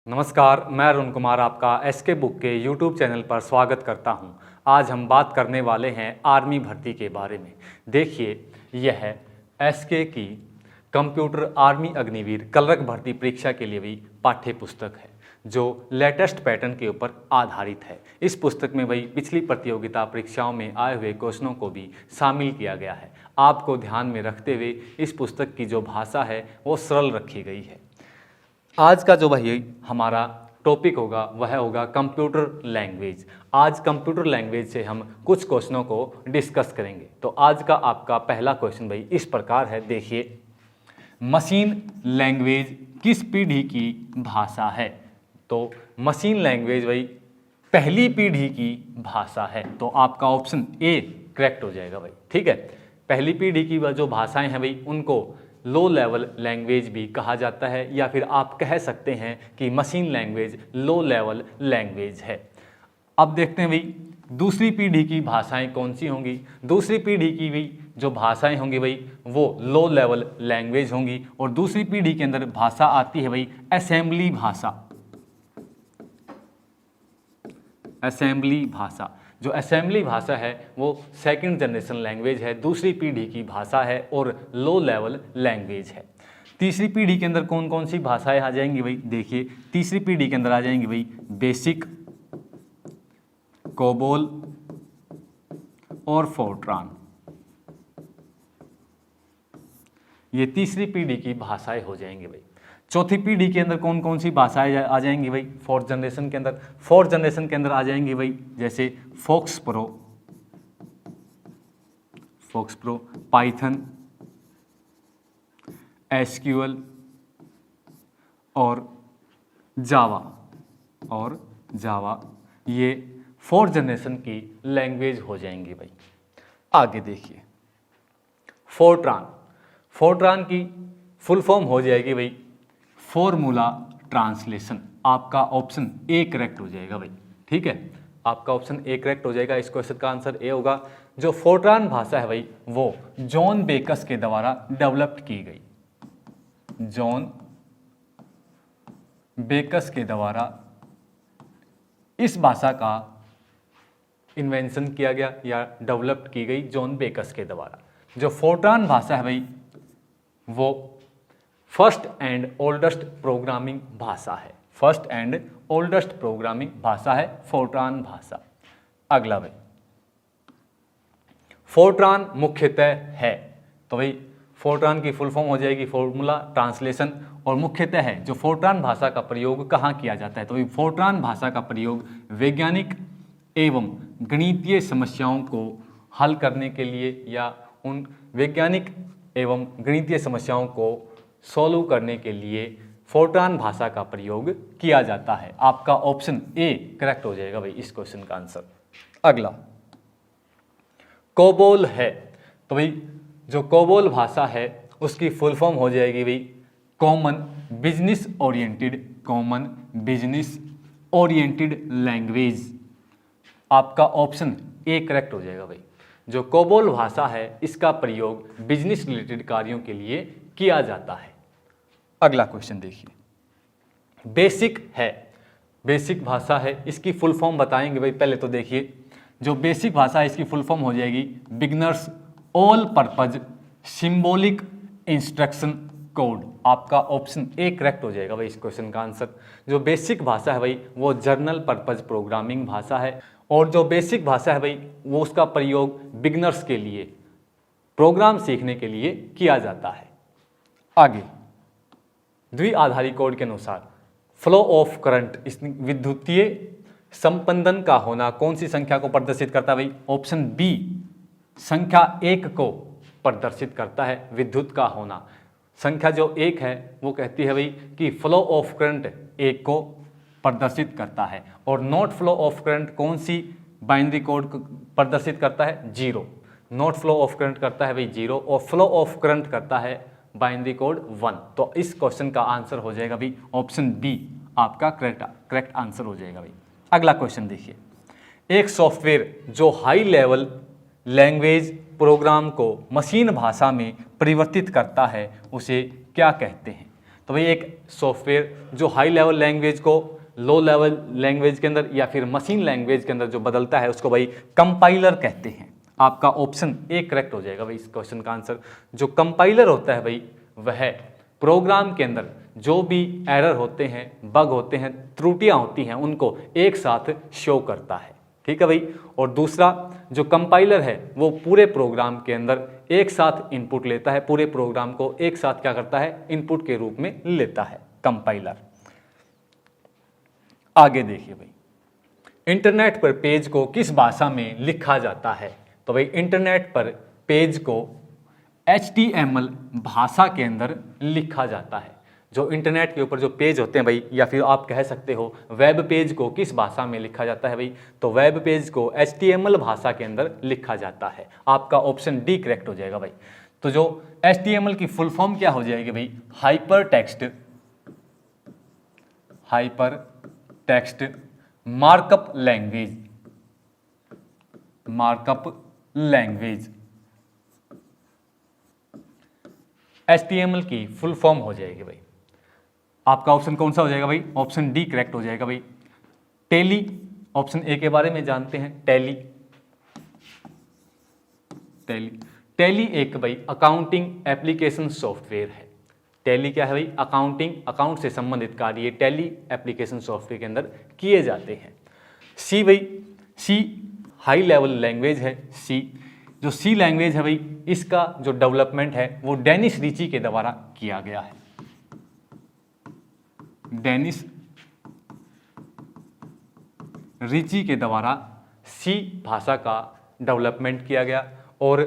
नमस्कार, मैं अरुण कुमार आपका एसके बुक के यूट्यूब चैनल पर स्वागत करता हूं। आज हम बात करने वाले हैं आर्मी भर्ती के बारे में। देखिए, यह एसके की कंप्यूटर आर्मी अग्निवीर कलरक भर्ती परीक्षा के लिए भी पाठ्य पुस्तक है जो लेटेस्ट पैटर्न के ऊपर आधारित है। इस पुस्तक में वही पिछली प्रतियोगिता परीक्षाओं में आए हुए क्वेश्चनों को भी शामिल किया गया है। आपको ध्यान में रखते हुए इस पुस्तक की जो भाषा है वो सरल रखी गई है। आज का जो वही हमारा टॉपिक होगा वह होगा कंप्यूटर लैंग्वेज। आज कंप्यूटर लैंग्वेज से हम कुछ क्वेश्चनों को डिस्कस करेंगे। तो आज का आपका पहला क्वेश्चन भाई इस प्रकार है, देखिए, मशीन लैंग्वेज किस पीढ़ी की भाषा है? तो मशीन लैंग्वेज भाई पहली पीढ़ी की भाषा है। तो आपका ऑप्शन ए करेक्ट हो जाएगा भाई। ठीक है, पहली पीढ़ी की जो भाषाएं हैं भाई उनको लो लेवल लैंग्वेज भी कहा जाता है, या फिर आप कह सकते हैं कि machine language low level language है। अब देखते हैं भाई दूसरी पीढ़ी की भाषाएं कौन सी होंगी। दूसरी पीढ़ी की भी जो भाषाएं होंगी भाई वो लो लेवल लैंग्वेज होंगी। और दूसरी पीढ़ी के अंदर भाषा आती है भाई असेंबली भाषा। असेंबली भाषा, जो असेंबली भाषा है वो सेकंड जनरेशन लैंग्वेज है, दूसरी पीढ़ी की भाषा है और लो लेवल लैंग्वेज है। तीसरी पीढ़ी के अंदर कौन कौन सी भाषाएं आ जाएंगी भाई? देखिए, तीसरी पीढ़ी के अंदर आ जाएंगी भाई बेसिक, कोबोल और फोर्ट्रान। ये तीसरी पीढ़ी की भाषाएं हो जाएंगी भाई। चौथी पीढ़ी के अंदर कौन कौन सी भाषाएं आ जाएंगी भाई? फोर्थ जनरेशन के अंदर, फोर्थ जनरेशन के अंदर आ जाएंगी भाई जैसे फोक्स प्रो, पाइथन, एसक्यूएल और जावा ये फोर्थ जनरेशन की लैंग्वेज हो जाएंगी भाई। आगे देखिए, फोर्ट्रान की फुल फॉर्म हो जाएगी भाई फॉर्मूला ट्रांसलेशन। आपका ऑप्शन ए करेक्ट हो जाएगा भाई। ठीक है, आपका ऑप्शन ए करेक्ट हो जाएगा। इस क्वेश्चन का आंसर ए होगा। जो फोर्ट्रान भाषा है भाई वो जॉन बेकस के द्वारा डेवलप्ड की गई। जॉन बेकस के द्वारा इस भाषा का इन्वेंशन किया गया या डेवलप्ड की गई जॉन बेकस के द्वारा। जो फोर्ट्रान भाषा है भाई वो फर्स्ट एंड ओल्डेस्ट प्रोग्रामिंग भाषा है। फर्स्ट एंड ओल्डेस्ट प्रोग्रामिंग भाषा है फोर्ट्रान भाषा। अगला भाई, फोर्ट्रान मुख्यतः है। तो भाई फोर्ट्रान की फुल फॉर्म हो जाएगी फॉर्मूला ट्रांसलेशन। और मुख्यतः है, जो फोर्ट्रान भाषा का प्रयोग कहाँ किया जाता है? तो भाई फोर्ट्रान भाषा का प्रयोग वैज्ञानिक एवं गणितीय समस्याओं को हल करने के लिए या उन वैज्ञानिक एवं गणितीय समस्याओं को सॉल्व करने के लिए फोर्ट्रान भाषा का प्रयोग किया जाता है। आपका ऑप्शन ए करेक्ट हो जाएगा भाई इस क्वेश्चन का आंसर। अगला, कोबोल है। तो भाई जो कोबोल भाषा है उसकी फुल फॉर्म हो जाएगी भाई कॉमन बिजनेस ओरिएंटेड लैंग्वेज। आपका ऑप्शन ए करेक्ट हो जाएगा भाई। जो कोबोल भाषा है इसका प्रयोग बिजनेस रिलेटेड कार्यों के लिए किया जाता है। अगला क्वेश्चन देखिए, बेसिक है। बेसिक भाषा है, इसकी फुल फॉर्म बताएंगे भाई। पहले तो देखिए, जो बेसिक भाषा है इसकी फुल फॉर्म हो जाएगी beginners all purpose symbolic instruction code. आपका ऑप्शन ए करेक्ट हो जाएगा भाई इस क्वेश्चन का आंसर। जो बेसिक भाषा है भाई वो जर्नल पर्पज प्रोग्रामिंग भाषा है। और जो बेसिक भाषा है भाई वो उसका प्रयोग बिगनर्स के लिए प्रोग्राम सीखने के लिए किया जाता है। आगे, द्विआधारी कोड के अनुसार फ्लो ऑफ करंट, इस विद्युतीय संपंदन का होना कौन सी संख्या को प्रदर्शित करता है भाई? ऑप्शन बी संख्या 1 को प्रदर्शित करता है। विद्युत का होना संख्या जो 1 है वो कहती है भाई कि फ्लो ऑफ करंट 1 को प्रदर्शित करता है। और नॉट फ्लो ऑफ करंट कौन सी बाइनरी कोड प्रदर्शित करता है? 0। नॉट फ्लो ऑफ करंट करता है भाई 0 और फ्लो ऑफ करंट करता है बाइनरी कोड 1। तो इस क्वेश्चन का आंसर हो जाएगा भाई ऑप्शन बी, आपका करेक्ट आंसर हो जाएगा भाई। अगला क्वेश्चन देखिए, एक सॉफ्टवेयर जो हाई लेवल लैंग्वेज प्रोग्राम को मशीन भाषा में परिवर्तित करता है उसे क्या कहते हैं? तो भाई एक सॉफ्टवेयर जो हाई लेवल लैंग्वेज को लो लेवल लैंग्वेज के अंदर या फिर मशीन लैंग्वेज के अंदर जो बदलता है उसको भाई कंपाइलर कहते हैं। आपका ऑप्शन ए करेक्ट हो जाएगा भाई इस क्वेश्चन का आंसर। जो कंपाइलर होता है भाई वह प्रोग्राम के अंदर जो भी एरर होते हैं, बग होते हैं, त्रुटियां होती हैं, उनको एक साथ शो करता है। ठीक है भाई। और दूसरा जो कंपाइलर है वो पूरे प्रोग्राम के अंदर एक साथ इनपुट लेता है, पूरे प्रोग्राम को एक साथ क्या करता है, इनपुट के रूप में लेता है कंपाइलर। आगे देखिए भाई, इंटरनेट पर पेज को किस भाषा में लिखा जाता है? तो भाई इंटरनेट पर पेज को HTML भाषा के अंदर लिखा जाता है। जो इंटरनेट के ऊपर जो पेज होते हैं भाई, या फिर आप कह सकते हो वेब पेज को किस भाषा में लिखा जाता है भाई? तो वेब पेज को HTML भाषा के अंदर लिखा जाता है। आपका ऑप्शन डी करेक्ट हो जाएगा भाई। तो जो HTML की फुल फॉर्म क्या हो जाएगी भाई? Hyper text markup language HTML की फुल फॉर्म हो जाएगी भाई। आपका ऑप्शन कौन सा हो जाएगा भाई? ऑप्शन डी करेक्ट हो जाएगा भाई। टेली, ऑप्शन ए के बारे में जानते हैं। टेली एक भाई अकाउंटिंग एप्लीकेशन सॉफ्टवेयर है। टेली क्या है भाई? अकाउंट से संबंधित कार्य टेली एप्लीकेशन सॉफ्टवेयर के अंदर किए जाते हैं। सी भाई, सी हाई लेवल लैंग्वेज है। जो सी लैंग्वेज है भाई, इसका जो डेवलपमेंट है वो डेनिस रिची के द्वारा किया गया है। डेनिस रिची के द्वारा सी भाषा का डेवलपमेंट किया गया और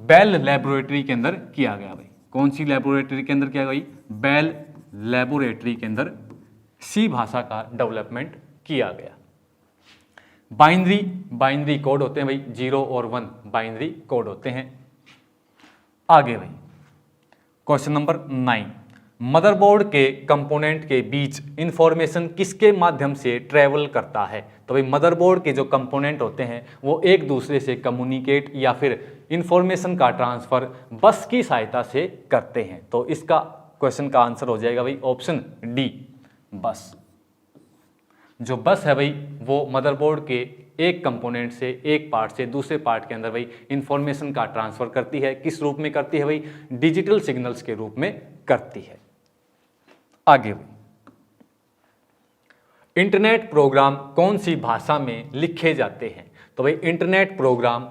बेल लैबोरेटरी के अंदर किया गया भाई। कौन सी लैबोरेटरी के अंदर किया गया भाई? बेल लैबोरेटरी के अंदर सी भाषा का डेवलपमेंट किया गया। बाइनरी कोड होते हैं भाई, 0 और 1 बाइनरी कोड होते हैं। आगे भाई क्वेश्चन नंबर 9, मदरबोर्ड के कंपोनेंट के बीच इंफॉर्मेशन किसके माध्यम से ट्रेवल करता है? तो भाई मदरबोर्ड के जो कंपोनेंट होते हैं वो एक दूसरे से कम्युनिकेट या फिर इंफॉर्मेशन का ट्रांसफर बस की सहायता से करते हैं। तो इसका क्वेश्चन का आंसर हो जाएगा भाई ऑप्शन डी, बस। जो बस है भाई वो मदरबोर्ड के एक कंपोनेंट से, एक पार्ट से दूसरे पार्ट के अंदर भाई इंफॉर्मेशन का ट्रांसफर करती है। किस रूप में करती है भाई? डिजिटल सिग्नल्स के रूप में करती है। आगे इंटरनेट प्रोग्राम कौन सी भाषा में लिखे जाते हैं? तो भाई इंटरनेट प्रोग्राम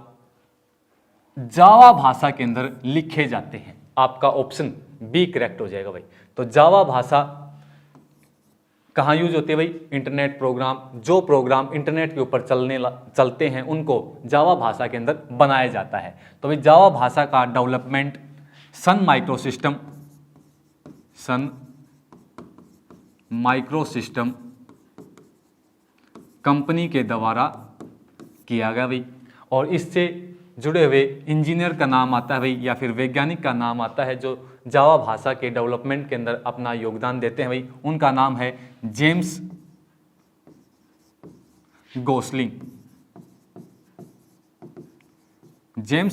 जावा भाषा के अंदर लिखे जाते हैं। आपका ऑप्शन बी करेक्ट हो जाएगा भाई। तो जावा भाषा कहाँ यूज होती है भाई? इंटरनेट प्रोग्राम, जो प्रोग्राम इंटरनेट के ऊपर चलते हैं उनको जावा भाषा के अंदर बनाया जाता है। तो भाई जावा भाषा का डेवलपमेंट सन माइक्रोसिस्टम कंपनी के द्वारा किया गया भाई। और इससे जुड़े हुए इंजीनियर का नाम आता है भाई, या फिर वैज्ञानिक का नाम आता है जो जावा भाषा के डेवलपमेंट के अंदर अपना योगदान देते हैं भाई। उनका नाम है जेम्स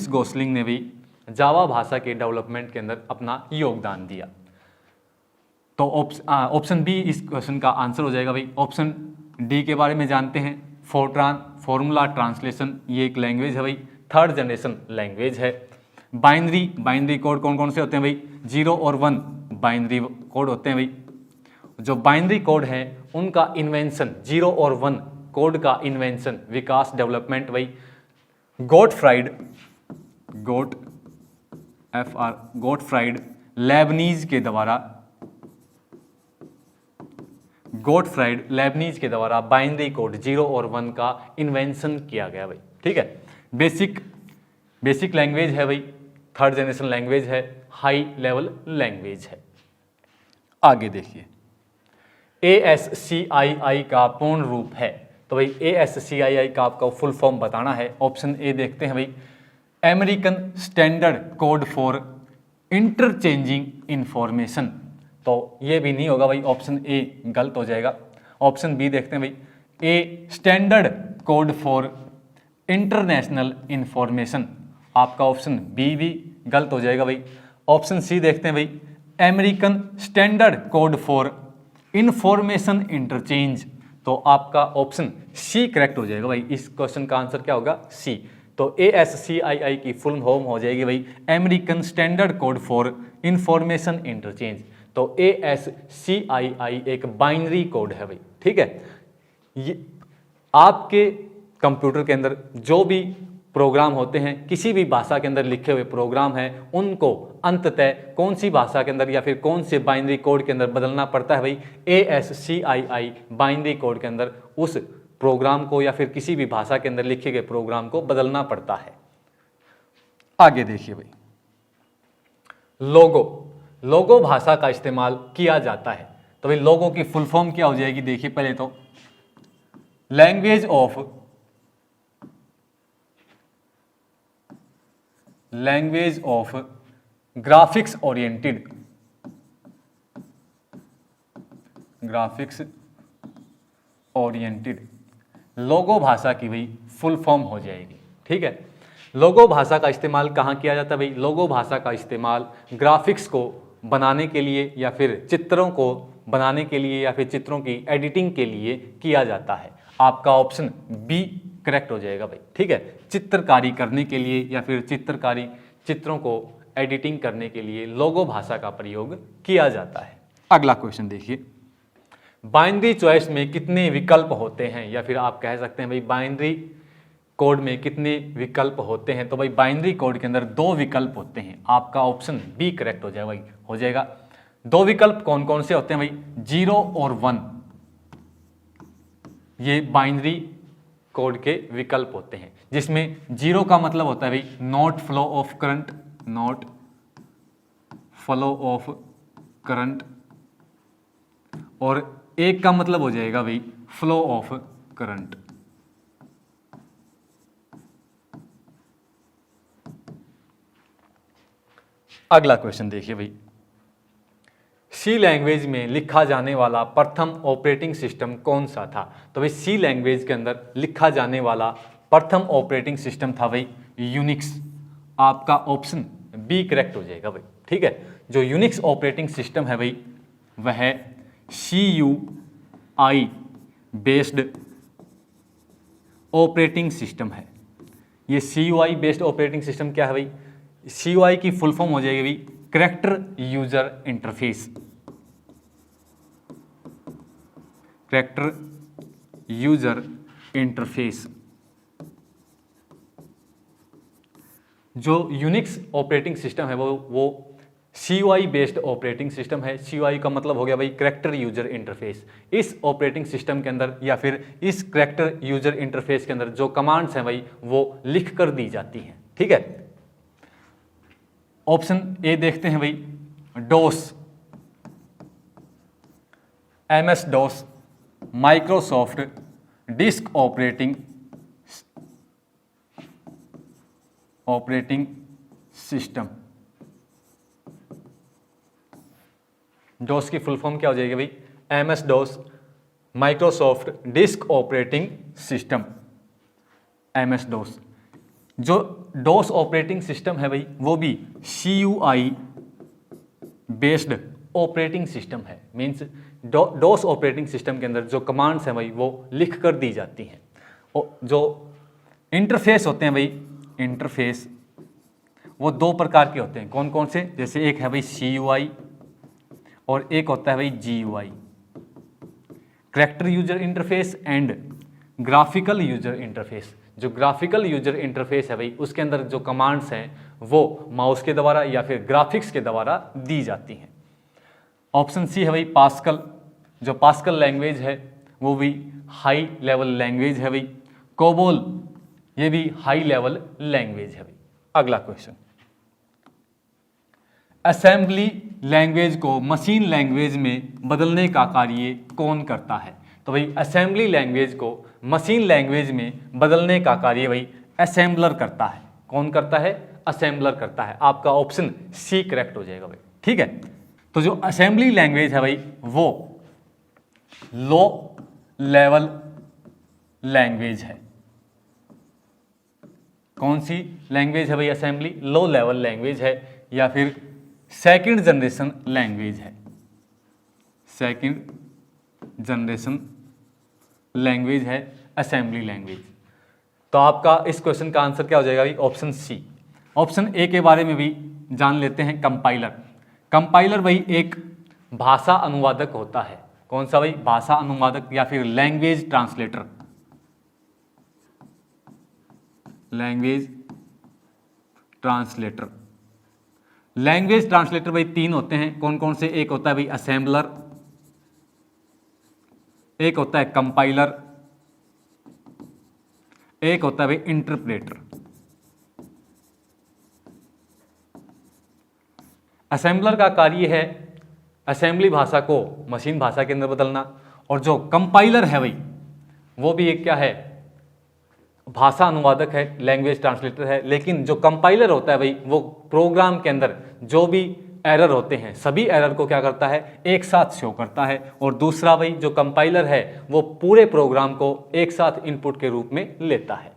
गोसलिंग ने भी जावा भाषा के डेवलपमेंट के अंदर अपना योगदान दिया। तो ऑप्शन बी इस क्वेश्चन का आंसर हो जाएगा भाई। ऑप्शन डी के बारे में जानते हैं। फोर्ट्रान फॉर्मूला ट्रांसलेशन, ये एक लैंग्वेज है भाई, 3rd जनरेशन लैंग्वेज है। बाइनरी कोड कौन कौन से होते हैं भाई? 0 और 1 बाइनरी कोड होते हैं भाई। जो बाइनरी कोड है उनका इन्वेंशन, 0 और 1 कोड का इन्वेंशन, विकास, डेवलपमेंट भाई गोटफ्राइड लेबनीज के द्वारा बाइनरी कोड 0 और 1 का इन्वेंशन किया गया भाई। ठीक है। बेसिक लैंग्वेज है भाई, 3rd जनरेशन लैंग्वेज है, हाई लेवल लैंग्वेज है। आगे देखिए, ASCII का पूर्ण रूप है। तो भाई ASCII का आपका फुल फॉर्म बताना है। ऑप्शन ए देखते हैं भाई, American standard code for interchanging information. तो ये भी नहीं होगा भाई, ऑप्शन ए गलत हो जाएगा। ऑप्शन बी देखते हैं भाई, A standard code for international information. आपका ऑप्शन बी भी गलत हो जाएगा भाई। ऑप्शन सी देखते हैं भाई, American standard code for information interchange. तो आपका ऑप्शन सी करेक्ट हो जाएगा भाई। इस क्वेश्चन का आंसर क्या होगा? सी। तो ASCII की फुल फॉर्म हो जाएगी भाई American standard code for information interchange. तो ASCII एक बाइनरी कोड है भाई, ठीक है। ये आपके कंप्यूटर के अंदर जो भी प्रोग्राम होते हैं, किसी भी भाषा के अंदर लिखे हुए प्रोग्राम हैं, उनको अंततः कौन सी भाषा के अंदर या फिर कौन से बाइनरी कोड के अंदर बदलना पड़ता है भाई? ASCII बाइनरी कोड के अंदर उस प्रोग्राम को या फिर किसी भी भाषा के अंदर लिखे गए प्रोग्राम को बदलना पड़ता है। आगे देखिए भाई, लोगो। लोगो भाषा का इस्तेमाल किया जाता है। तो भाई लोगो की फुल फॉर्म क्या हो जाएगी? देखिए पहले तो लैंग्वेज ऑफ ग्राफिक्स ओरिएंटेड लोगो भाषा की भाई फुल फॉर्म हो जाएगी, ठीक है। लोगो भाषा का इस्तेमाल कहाँ किया जाता है भाई? लोगो भाषा का इस्तेमाल ग्राफिक्स को बनाने के लिए या फिर चित्रों को बनाने के लिए या फिर चित्रों की एडिटिंग के लिए किया जाता है। आपका ऑप्शन बी करेक्ट हो जाएगा भाई, ठीक है। चित्रकारी करने के लिए या फिर चित्रों को एडिटिंग करने के लिए लोगो भाषा का प्रयोग किया जाता है। अगला क्वेश्चन देखिए, बाइनरी चॉइस में कितने विकल्प होते हैं? या फिर आप कह सकते हैं भाई बाइनरी कोड में कितने विकल्प होते हैं? तो भाई बाइनरी कोड के अंदर 2 विकल्प होते हैं। आपका ऑप्शन बी करेक्ट हो जाएगा भाई, हो जाएगा। 2 विकल्प कौन कौन से होते हैं भाई? 0 और 1, ये बाइनरी कोड के विकल्प होते हैं, जिसमें 0 का मतलब होता है भाई नॉट फ्लो ऑफ करंट, और 1 का मतलब हो जाएगा भाई फ्लो ऑफ करंट। अगला क्वेश्चन देखिए भाई, सी लैंग्वेज में लिखा जाने वाला प्रथम ऑपरेटिंग सिस्टम कौन सा था? तो भाई सी लैंग्वेज के अंदर लिखा जाने वाला प्रथम ऑपरेटिंग सिस्टम था भाई यूनिक्स। आपका ऑप्शन बी करेक्ट हो जाएगा भाई, ठीक है। जो यूनिक्स ऑपरेटिंग सिस्टम है भाई वह CUI बेस्ड ऑपरेटिंग सिस्टम है। ये CUI बेस्ड ऑपरेटिंग सिस्टम क्या है भाई? CUI की फुल फॉर्म हो जाएगी भाई character user interface. Character user interface. जो यूनिक्स ऑपरेटिंग सिस्टम है वो CUI बेस्ड ऑपरेटिंग सिस्टम है। CUI का मतलब हो गया भाई कैरेक्टर यूजर इंटरफेस। इस ऑपरेटिंग सिस्टम के अंदर या फिर इस कैरेक्टर यूजर इंटरफेस के अंदर जो कमांड्स हैं भाई वो लिख कर दी जाती हैं, ठीक है। ऑप्शन ए देखते हैं भाई, DOS, MS DOS, Microsoft disk operating system. DOS की फुल फॉर्म क्या हो जाएगी भाई? MS DOS, Microsoft disk operating system, MS DOS. जो डोस ऑपरेटिंग सिस्टम है भाई वो भी CUI बेस्ड ऑपरेटिंग सिस्टम है। मीन्स डोस ऑपरेटिंग सिस्टम के अंदर जो कमांड्स हैं भाई वो लिख कर दी जाती हैं। और जो इंटरफेस होते हैं भाई, इंटरफेस वो 2 प्रकार के होते हैं। कौन कौन से? जैसे एक है भाई CUI और एक होता है भाई GUI, character user interface and graphical user interface. जो ग्राफिकल यूजर इंटरफेस है भाई उसके अंदर जो कमांड्स हैं वो माउस के द्वारा या फिर ग्राफिक्स के द्वारा दी जाती हैं। ऑप्शन सी है भाई पास्कल। जो पास्कल लैंग्वेज है वो भी हाई लेवल लैंग्वेज है भाई। कोबोल ये भी हाई लेवल लैंग्वेज है भाई। अगला क्वेश्चन, असेंबली लैंग्वेज को मशीन लैंग्वेज में बदलने का कार्य कौन करता है? तो भाई असेंबली लैंग्वेज को मशीन लैंग्वेज में बदलने का कार्य भाई असेंबलर करता है। कौन करता है? असेंबलर करता है। आपका ऑप्शन सी करेक्ट हो जाएगा भाई, ठीक है। तो जो असेंबली लैंग्वेज है भाई वो लो लेवल लैंग्वेज है। कौन सी लैंग्वेज है भाई? असेंबली लो लेवल लैंग्वेज है। या फिर सेकंड जनरेशन लैंग्वेज है। सेकंड जनरेशन लैंग्वेज है असेंबली लैंग्वेज। तो आपका इस क्वेश्चन का आंसर क्या हो जाएगा भाई? Option C. ऑप्शन ए के बारे में भी जान लेते हैं, कंपाइलर। कंपाइलर भाई एक भाषा अनुवादक होता है। कौन सा भाई? भाषा अनुवादक या फिर language translator. Language translator. Language translator भाई तीन होते हैं। कौन कौन से? एक होता है भाई असेंबलर, एक होता है कंपाइलर, एक होता है भाई इंटरप्रेटर। असेंबलर का कार्य है असेंबली भाषा को मशीन भाषा के अंदर बदलना, और जो कंपाइलर है भाई वो भी एक क्या है? भाषा अनुवादक है, लैंग्वेज ट्रांसलेटर है। लेकिन जो कंपाइलर होता है भाई वो प्रोग्राम के अंदर जो भी एरर होते हैं सभी एरर को क्या करता है? एक साथ शो करता है। और दूसरा भाई जो कंपाइलर है वो पूरे प्रोग्राम को एक साथ इनपुट के रूप में लेता है।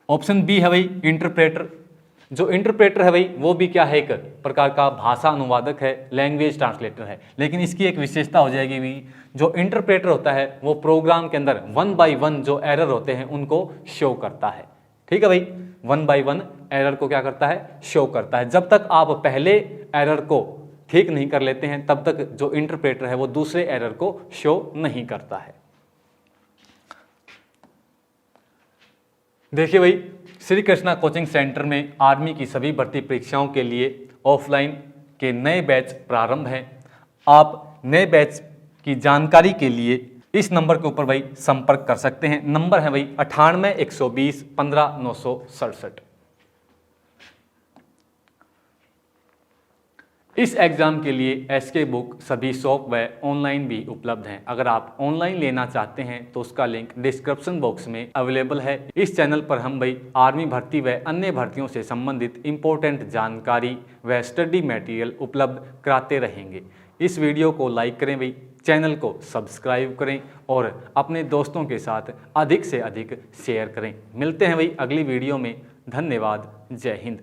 ऑप्शन बी है भाई इंटरप्रेटर। जो इंटरप्रेटर है भाई वो भी क्या है? एक प्रकार का भाषा अनुवादक है, लैंग्वेज ट्रांसलेटर है। लेकिन इसकी एक विशेषता हो जाएगी भाई, जो इंटरप्रेटर होता है वो प्रोग्राम के अंदर 1 बाय 1 जो एरर होते हैं उनको शो करता है। ठीक है भाई, 1 बाय 1 एरर को क्या करता है? शो करता है। जब तक आप पहले एरर को ठीक नहीं कर लेते हैं तब तक जो इंटरप्रेटर है वो दूसरे एरर को शो नहीं करता है। देखिए भाई, श्री कृष्णा कोचिंग सेंटर में आर्मी की सभी भर्ती परीक्षाओं के लिए ऑफलाइन के नए बैच प्रारंभ हैं। आप नए बैच की जानकारी के लिए इस नंबर के ऊपर भाई संपर्क कर सकते हैं। नंबर है भाई 98 120 15 967। इस एग्जाम के लिए एसके बुक सभी शॉप व ऑनलाइन भी उपलब्ध हैं। अगर आप ऑनलाइन लेना चाहते हैं तो उसका लिंक डिस्क्रिप्शन बॉक्स में अवेलेबल है। इस चैनल पर हम भाई आर्मी भर्ती व अन्य भर्तियों से संबंधित इंपॉर्टेंट जानकारी व स्टडी मटेरियल उपलब्ध कराते रहेंगे। इस वीडियो को लाइक करें भाई, चैनल को सब्सक्राइब करें और अपने दोस्तों के साथ अधिक से अधिक शेयर करें। मिलते हैं भाई अगली वीडियो में। धन्यवाद। जय हिंद।